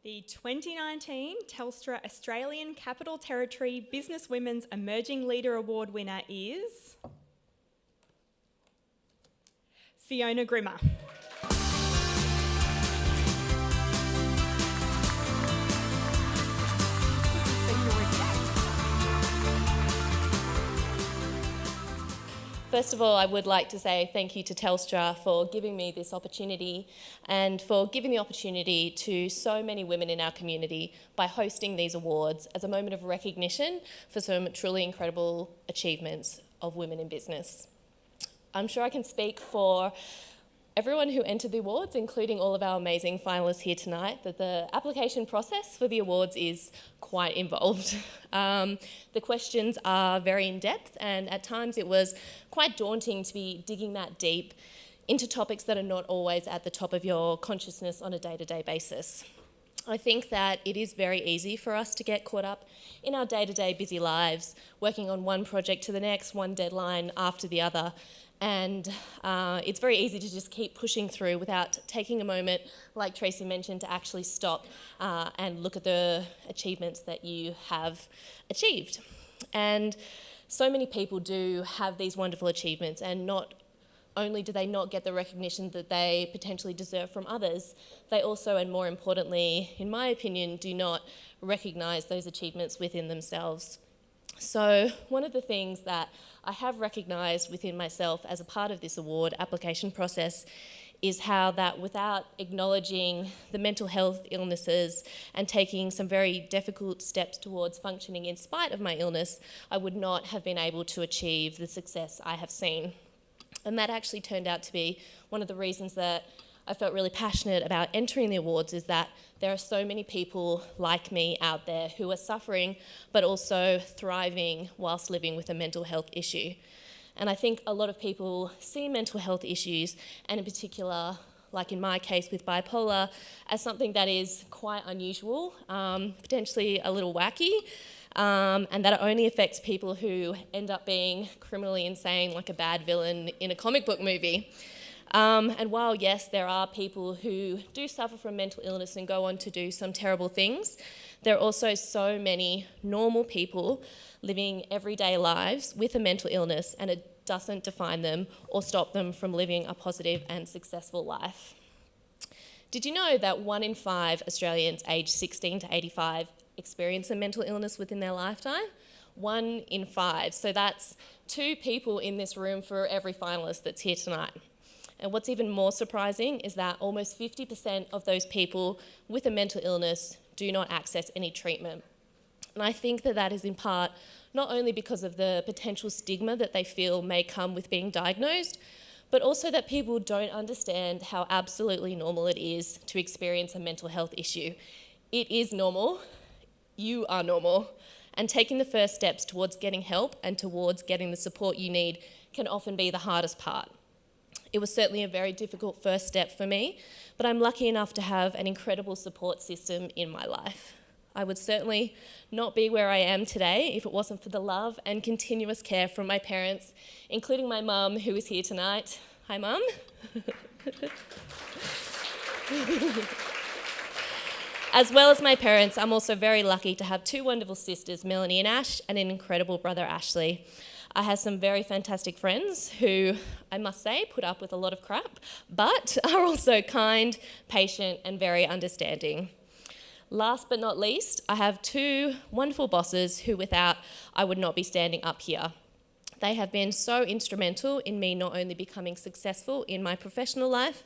The 2019 Telstra Australian Capital Territory Businesswomen's Emerging Leader Award winner is Fiona Grimmer. First of all, I would like to say thank you to Telstra for giving me this opportunity and for giving the opportunity to so many women in our community by hosting these awards as a moment of recognition for some truly incredible achievements of women in business. I'm sure I can speak for everyone who entered the awards, including all of our amazing finalists here tonight, that the application process for the awards is quite involved. The questions are very in-depth, and at times it was quite daunting to be digging that deep into topics that are not always at the top of your consciousness on a day-to-day basis. I think that it is very easy for us to get caught up in our day-to-day busy lives, working on one project to the next, one deadline after the other, and it's very easy to just keep pushing through without taking a moment, like Tracy mentioned, to actually stop and look at the achievements that you have achieved. And so many people do have these wonderful achievements, and not only do they not get the recognition that they potentially deserve from others, they also, and more importantly, in my opinion, do not recognise those achievements within themselves. So one of the things that I have recognised within myself as a part of this award application process is how that without acknowledging the mental health illnesses and taking some very difficult steps towards functioning in spite of my illness, I would not have been able to achieve the success I have seen. And that actually turned out to be one of the reasons that I felt really passionate about entering the awards, is that there are so many people like me out there who are suffering but also thriving whilst living with a mental health issue. And I think a lot of people see mental health issues, and in particular, like in my case with bipolar, as something that is quite unusual, potentially a little wacky, and that it only affects people who end up being criminally insane, like a bad villain in a comic book movie. And while, yes, there are people who do suffer from mental illness and go on to do some terrible things, there are also so many normal people living everyday lives with a mental illness, and it doesn't define them or stop them from living a positive and successful life. Did you know that 1 in 5 Australians aged 16 to 85 experience a mental illness within their lifetime? 1 in 5. So that's 2 people in this room for every finalist that's here tonight. And what's even more surprising is that almost 50% of those people with a mental illness do not access any treatment. And I think that that is in part not only because of the potential stigma that they feel may come with being diagnosed, but also that people don't understand how absolutely normal it is to experience a mental health issue. It is normal. You are normal. And taking the first steps towards getting help and towards getting the support you need can often be the hardest part. It was certainly a very difficult first step for me, but I'm lucky enough to have an incredible support system in my life. I would certainly not be where I am today if it wasn't for the love and continuous care from my parents, including my mum, who is here tonight. Hi, Mum. As well as my parents, I'm also very lucky to have 2 wonderful sisters, Melanie and Ash, and an incredible brother, Ashley. I have some very fantastic friends who, I must say, put up with a lot of crap, but are also kind, patient, and very understanding. Last but not least, I have 2 wonderful bosses who without I would not be standing up here. They have been so instrumental in me not only becoming successful in my professional life,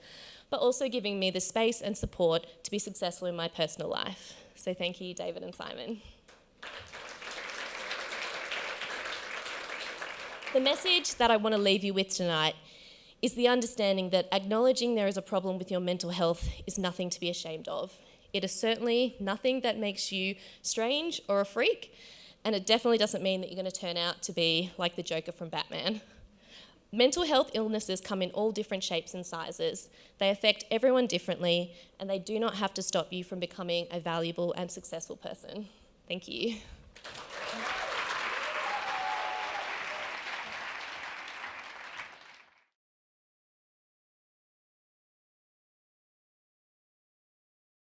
but also giving me the space and support to be successful in my personal life. So thank you, David and Simon. The message that I want to leave you with tonight is the understanding that acknowledging there is a problem with your mental health is nothing to be ashamed of. It is certainly nothing that makes you strange or a freak, and it definitely doesn't mean that you're going to turn out to be like the Joker from Batman. Mental health illnesses come in all different shapes and sizes. They affect everyone differently, and they do not have to stop you from becoming a valuable and successful person. Thank you.